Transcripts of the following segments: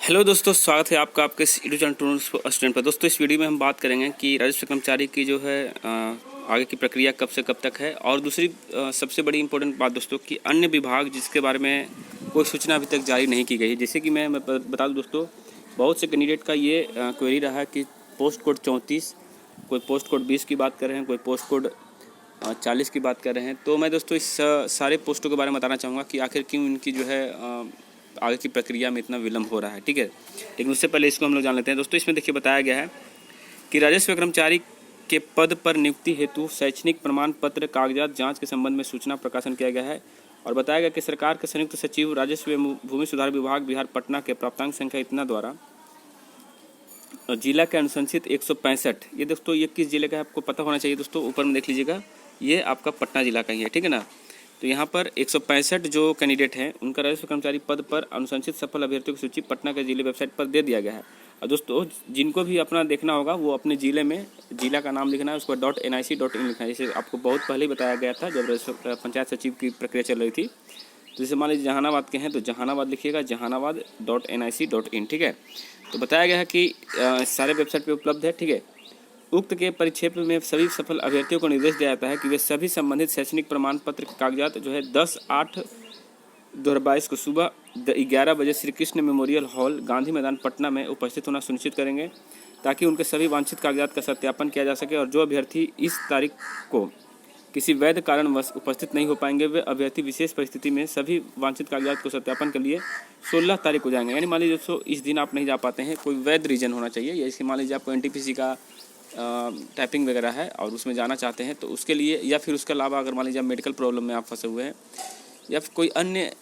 Hello दोस्तों, स्वागत है आपका आपके इस यूट्यूब चैनल टूरिस्ट स्टूडेंट पर। दोस्तों इस वीडियो में हम बात करेंगे कि राजस्व कर्मचारी की जो है आगे की प्रक्रिया कब से कब तक है। और दूसरी सबसे बड़ी इंपॉर्टेंट बात दोस्तों कि अन्य विभाग जिसके बारे में कोई सूचना अभी तक जारी नहीं की गई है। जैसे कि मैं बता दूं दोस्तों, बहुत से कैंडिडेट का ये क्वेरी रहा है कि पोस्ट कोड 34, कोई पोस्ट कोड 20 की बात कर रहे हैं, कोई पोस्ट कोड 40 की बात कर रहे हैं। तो मैं दोस्तों इस सारे पोस्टों के बारे में बताना चाहूँगा कि आखिर क्यों इनकी जो है आगे की प्रक्रिया में इतना विलम्ब हो रहा है। ठीक है, लेकिन उससे पहले इसको हम लोग जान लेते हैं। दोस्तों इसमें देखिए बताया गया है कि राजस्व कर्मचारी के पद पर नियुक्ति हेतु शैक्षणिक प्रमाण पत्र कागजात जांच के संबंध में सूचना प्रकाशन किया गया है। और बताया गया कि सरकार के संयुक्त सचिव राजस्व एवं भूमि सुधार विभाग बिहार पटना के प्राप्तांक संख्या इतना द्वारा जिला के अनुशंसित 165, ये दोस्तों ये किस जिले का है आपको पता होना चाहिए। दोस्तों ऊपर में देख लीजिएगा, ये आपका पटना जिला का ही है। ठीक है ना। तो यहाँ पर 165 जो कैंडिडेट हैं उनका राजस्व कर्मचारी पद पर अनुशंसित सफल अभ्यर्थियों की सूची पटना के जिले वेबसाइट पर दे दिया गया है। और दोस्तों जिनको भी अपना देखना होगा वो अपने ज़िले में जिला का नाम लिखना है, उसको .nic.in लिखना है। जैसे आपको बहुत पहले ही बताया गया था जब पंचायत सचिव की प्रक्रिया चल रही थी। तो जैसे मान लीजिए जहानाबाद के हैं तो जहानाबाद लिखिएगा, जहानाबाद.nic.in। ठीक है। तो बताया गया है कि सारे वेबसाइट पर उपलब्ध है। ठीक है। उक्त के परिक्षेप में सभी सफल अभ्यर्थियों को निर्देश दिया जाता है कि वे सभी संबंधित शैक्षणिक प्रमाण पत्र के कागजात जो है 10/8/2022 को सुबह 11 बजे श्री कृष्ण मेमोरियल हॉल गांधी मैदान पटना में उपस्थित होना सुनिश्चित करेंगे, ताकि उनके सभी वांछित कागजात का सत्यापन किया जा सके। और जो अभ्यर्थी इस तारीख को किसी वैध कारणवश उपस्थित नहीं हो पाएंगे, वे अभ्यर्थी विशेष परिस्थिति में सभी वांछित कागजात को सत्यापन के लिए 16 तारीख को जाएंगे। यानी मान लीजिए दोस्तों इस दिन आप नहीं जा पाते हैं, कोई वैध रीजन होना चाहिए। जैसे मान लीजिए आपको NTPC का टाइपिंग वगैरह है और उसमें जाना चाहते हैं तो उसके लिए, या फिर उसके अलावा अगर मान लीजिए मेडिकल प्रॉब्लम में आप फंसे हुए हैं, या फिर कोई अन्य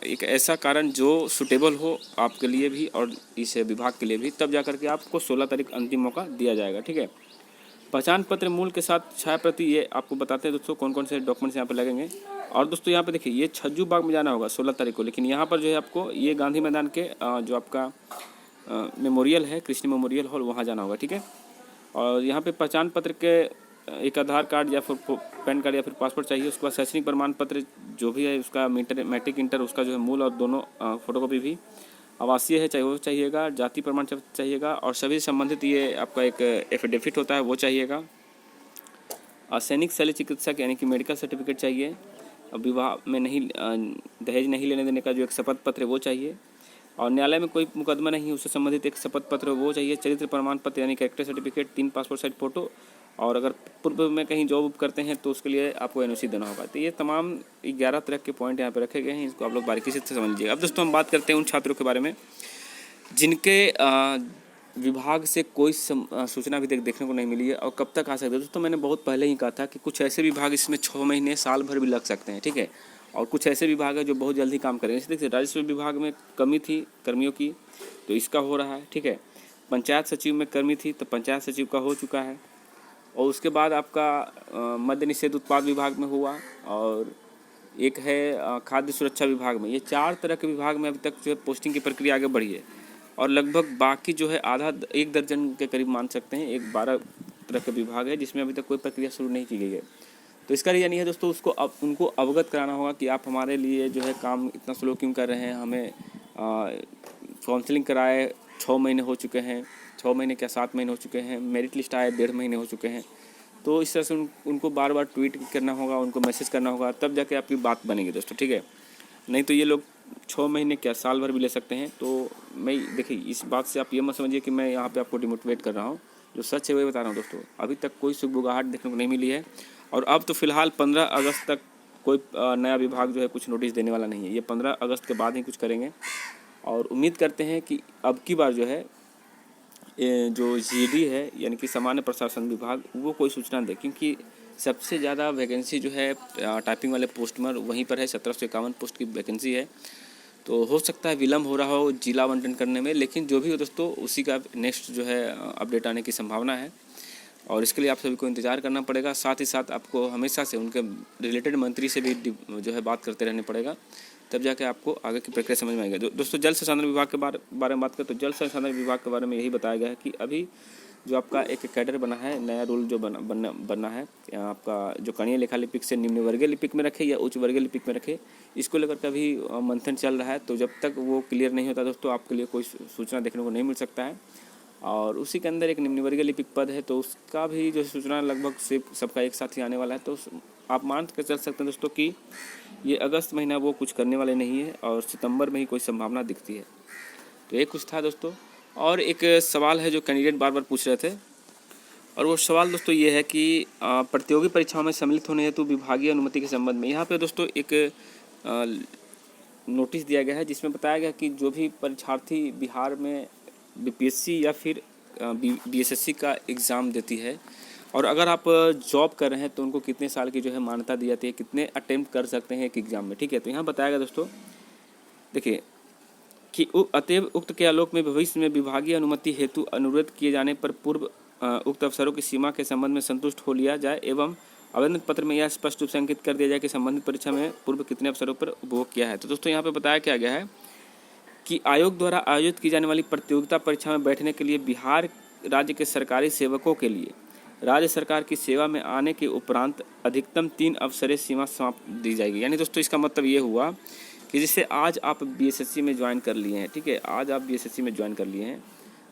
एक ऐसा कारण जो सूटेबल हो आपके लिए भी और इस विभाग के लिए भी, तब जा करके आपको 16 तारीख अंतिम मौका दिया जाएगा। ठीक है। पहचान पत्र मूल के साथ छाया प्रति, ये आपको बताते हैं दोस्तों कौन कौन से डॉक्यूमेंट्स यहाँ पर लगेंगे। और दोस्तों यहाँ पे देखिए, ये छज्जू बाग में जाना होगा 16 तारीख को, लेकिन यहाँ पर जो है आपको ये गांधी मैदान के जो आपका मेमोरियल है, कृष्ण मेमोरियल हॉल, वहाँ जाना होगा। ठीक है। और यहाँ पे पहचान पत्र के एक आधार कार्ड या फिर पैन कार्ड या फिर पासपोर्ट चाहिए। उसके बाद शैक्षणिक प्रमाण पत्र जो भी है उसका मैट्रिक इंटर उसका जो है मूल और दोनों फोटोकॉपी भी, आवासीय है चाहे वो चाहिएगा, जाति प्रमाण पत्र चाहिएगा, और सभी संबंधित ये आपका एक एफिडेविट होता है वो चाहिएगा। सैनिक शल्य चिकित्सक यानी कि मेडिकल सर्टिफिकेट चाहिए। विवाह में नहीं दहेज नहीं लेने देने का जो एक शपथ पत्र है वो चाहिए। और न्यायालय में कोई मुकदमा नहीं उससे संबंधित एक शपथ पत्र वो चाहिए। चरित्र प्रमाण पत्र यानी character certificate, 3 passport size photo, और अगर पूर्व में कहीं जॉब करते हैं तो उसके लिए आपको NOC देना होगा। तो ये तमाम 11 तरह के पॉइंट यहाँ पे रखे गए हैं, इसको आप लोग बारीकी से समझ लीजिएगा। अब दोस्तों हम बात करते हैं उन छात्रों के बारे में जिनके विभाग से कोई सूचना अभी तक देखने को नहीं मिली है और कब तक आ सकते हैं। दोस्तों मैंने बहुत पहले ही कहा था कि कुछ ऐसे विभाग इसमें 6 महीने साल भर भी लग सकते हैं। ठीक है। और कुछ ऐसे विभाग है जो बहुत जल्दी काम करेंगे। जैसे देखिए राजस्व विभाग में कमी थी कर्मियों की, तो इसका हो रहा है। ठीक है। पंचायत सचिव में कर्मी थी तो पंचायत सचिव का हो चुका है। और उसके बाद आपका मद्य निषेध उत्पाद विभाग में हुआ, और एक है खाद्य सुरक्षा विभाग में। ये 4 तरह के विभाग में अभी तक जो है पोस्टिंग की प्रक्रिया आगे बढ़ी है। और लगभग बाकी जो है आधा 1 दर्जन के करीब मान सकते हैं, एक 12 तरह के विभाग है जिसमें अभी तक कोई प्रक्रिया शुरू नहीं की गई है। तो इसका रीज़न ये है दोस्तों, उनको अवगत कराना होगा कि आप हमारे लिए जो है काम इतना स्लो क्यों कर रहे हैं। हमें काउंसलिंग कराए 6 महीने हो चुके हैं, 6 महीने क्या 7 महीने हो चुके हैं, मेरिट लिस्ट आए 1.5 महीने हो चुके हैं। तो इस तरह से उनको बार बार ट्वीट करना होगा, उनको मैसेज करना होगा, तब जाके आपकी बात बनेगी दोस्तों। ठीक है। नहीं तो ये लोग 6 महीने क्या साल भर भी ले सकते हैं। तो मैं देखिए इस बात से आप ये मत समझिए कि मैं यहाँ पे आपको डिमोटिवेट कर रहा हूँ, जो सच है वही बता रहा हूँ दोस्तों। अभी तक कोई सुगबुगाहट देखने को नहीं मिली है। और अब तो फिलहाल 15 अगस्त तक कोई नया विभाग जो है कुछ नोटिस देने वाला नहीं है। ये 15 अगस्त के बाद ही कुछ करेंगे। और उम्मीद करते हैं कि अब की बार जो है जो GD है यानी कि सामान्य प्रशासन विभाग वो कोई सूचना दे, क्योंकि सबसे ज़्यादा वैकेंसी जो है टाइपिंग वाले पोस्ट में वहीं पर है। 1751 पोस्ट की वैकेंसी है। तो हो सकता है विलम्ब हो रहा हो जिला आवंटन करने में, लेकिन जो भी हो दोस्तों उसी का नेक्स्ट जो है अपडेट आने की संभावना है। और इसके लिए आप सभी को इंतज़ार करना पड़ेगा। साथ ही साथ आपको हमेशा से उनके रिलेटेड मंत्री से भी जो है बात करते रहने पड़ेगा, तब जाके आपको आगे की प्रक्रिया समझ में आएगी। दोस्तों जल संसाधन विभाग के बारे में बात करें तो जल संसाधन विभाग के बारे में यही बताया गया है कि अभी जो आपका एक कैडर बना है, नया रूल जो बना है आपका, जो कणीय लेखा लिपिक से निम्न वर्गीय लिपिक में रखे या उच्च वर्गीय लिपिक में रखे, इसको लेकर का भी मंथन चल रहा है। तो जब तक वो क्लियर नहीं होता दोस्तों, आपके लिए कोई सूचना देखने को नहीं मिल सकता है। और उसी के अंदर एक निम्न वर्गीय लिपिक पद है, तो उसका भी जो सूचना लगभग सिर्फ सबका एक साथ ही आने वाला है। तो आप मान कर चल सकते हैं दोस्तों कि ये अगस्त महीना वो कुछ करने वाले नहीं है और सितंबर में ही कोई संभावना दिखती है। तो ये कुछ था दोस्तों। और एक सवाल है जो कैंडिडेट बार बार पूछ रहे थे, और वो सवाल दोस्तों ये है कि प्रतियोगी परीक्षाओं में सम्मिलित होने हेतु विभागीय अनुमति के संबंध में। यहाँ पे दोस्तों एक नोटिस दिया गया है जिसमें बताया गया कि जो भी परीक्षार्थी बिहार में बीपीएससी या फिर बीएसएससी का एग्ज़ाम देती है, और अगर आप जॉब कर रहे हैं तो उनको कितने साल की जो है मान्यता दी जाती है, कितने अटेम्प्ट कर सकते हैं एक एग्ज़ाम में, ठीक है। तो यहाँ बताया गया दोस्तों, देखिए कि अतएव उक्त के आलोक में भविष्य में विभागीय अनुमति हेतु अनुरोध किए जाने पर पूर्व उक्त अवसरों की सीमा के संबंध में संतुष्ट हो लिया जाए एवं आवेदन पत्र में यह स्पष्ट रूप से अंकित कर दिया जाए कि संबंधित परीक्षा में पूर्व कितने अवसरों पर उपभोग किया है। तो दोस्तों यहाँ पे बताया क्या गया है कि आयोग द्वारा आयोजित की जाने वाली प्रतियोगिता परीक्षा में बैठने के लिए बिहार राज्य के सरकारी सेवकों के लिए राज्य सरकार की सेवा में आने के उपरांत अधिकतम 3 अवसरें सीमा समाप्त दी जाएगी। यानी दोस्तों इसका मतलब ये हुआ कि जैसे आज आप बीएसएससी में ज्वाइन कर लिए हैं, ठीक है, आज आप बीएसएससी में ज्वाइन कर लिए हैं,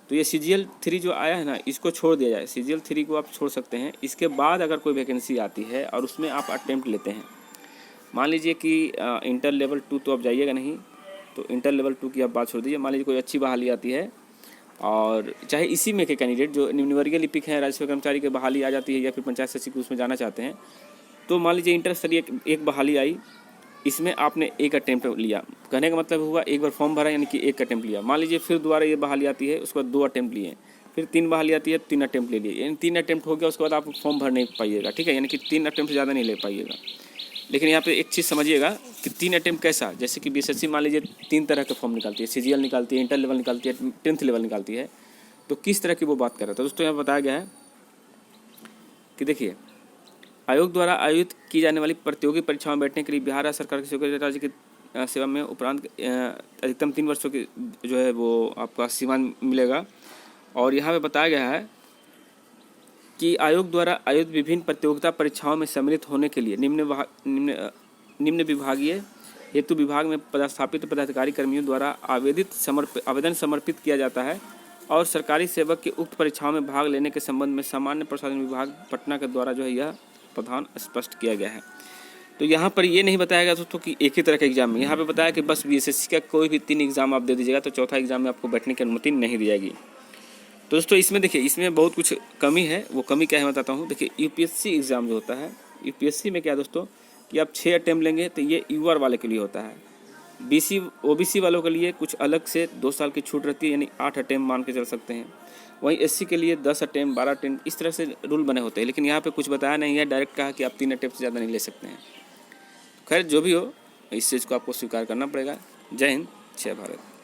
तो ये CGL 3 जो आया है ना, इसको छोड़ दिया जाए। CGL 3 को आप छोड़ सकते हैं। इसके बाद अगर कोई वैकेंसी आती है और उसमें आप अटेम्प्ट लेते हैं, मान लीजिए कि इंटर लेवल 2 तो आप जाइएगा नहीं, तो इंटर लेवल 2 की आप बात छोड़ दीजिए। मान लीजिए कोई अच्छी बहाली आती है, और चाहे इसी में के कैंडिडेट जो निम्न वर्गीय लिपिक हैं, राजस्व कर्मचारी की बहाली आ जाती है या फिर पंचायत सचिव के उसमें जाना चाहते हैं, तो मान लीजिए इंटर स्तरीय एक बहाली आई, इसमें आपने एक अटेम्प्ट लिया, कहने का मतलब हुआ एक बार फॉर्म भरा यानी कि एक अटेम्प्ट लिया। मान लीजिए फिर दोबारा ये बहाली आती है, उसके बाद 2 अटेम्प्ट लिए, फिर 3 बहाली आती है, 3 अटेम्प्ट ले लिए, यानी 3 अटेम्प्ट हो गया, उसके बाद आप फॉर्म भर नहीं पाइएगा, ठीक है, यानी कि 3 अटेम्प्ट से ज़्यादा नहीं ले पाइएगा। लेकिन यहाँ पे एक चीज़ समझिएगा कि 3 अटेम्प्ट कैसा, जैसे कि बीएसएससी मान लीजिए 3 तरह के फॉर्म निकालती है, CGL निकालती है, इंटर लेवल निकालती है, 10th लेवल निकालती है। तो किस तरह की वो बात कर रहा था दोस्तों, यहाँ बताया गया है कि देखिए आयोग द्वारा आयोजित की जाने वाली प्रतियोगी परीक्षाओं में बैठने के लिए बिहार सरकार की राज्य की सेवा में उपरांत अधिकतम 3 वर्षों की जो है वो आपका सीमा मिलेगा। और यहाँ पे बताया गया है कि आयोग द्वारा आयोजित विभिन्न प्रतियोगिता परीक्षाओं में सम्मिलित होने के लिए निम्न विभागीय हेतु विभाग में पदस्थापित पदाधिकारी कर्मियों द्वारा आवेदन समर्पित किया जाता है, और सरकारी सेवक के उक्त परीक्षाओं में भाग लेने के संबंध में सामान्य प्रशासन विभाग पटना के द्वारा जो है यह प्रावधान स्पष्ट किया गया है। तो यहाँ पर ये नहीं बताया गया दोस्तों कि एक ही तरह के एग्जाम में, यहाँ पे बताया कि बस बीएसएससी का कोई भी 3 एग्जाम आप दे दीजिएगा तो चौथा एग्जाम में आपको बैठने की अनुमति नहीं दी जाएगी। तो दोस्तों इसमें देखिए, इसमें बहुत कुछ कमी है। वो कमी क्या है बताता हूँ। देखिए यूपीएससी एग्ज़ाम जो होता है, यूपीएससी में क्या दोस्तों कि आप 6 अटैम्प्ट लेंगे, तो ये यूआर वाले के लिए होता है। ओबीसी वालों के लिए कुछ अलग से 2 साल की छूट रहती है, यानी 8 अटैम्प्ट मान के चल सकते हैं। वहीं एससी के लिए 10 अटैम्प्ट, 12 अटैम्प्ट, इस तरह से रूल बने होते हैं। लेकिन यहाँ पे कुछ बताया नहीं है, डायरेक्ट कहा कि आप 3 अटैम्प्ट से ज़्यादा नहीं ले सकते हैं। खैर जो भी हो, इस चीज़ को आपको स्वीकार करना पड़ेगा। जय हिंद, जय भारत।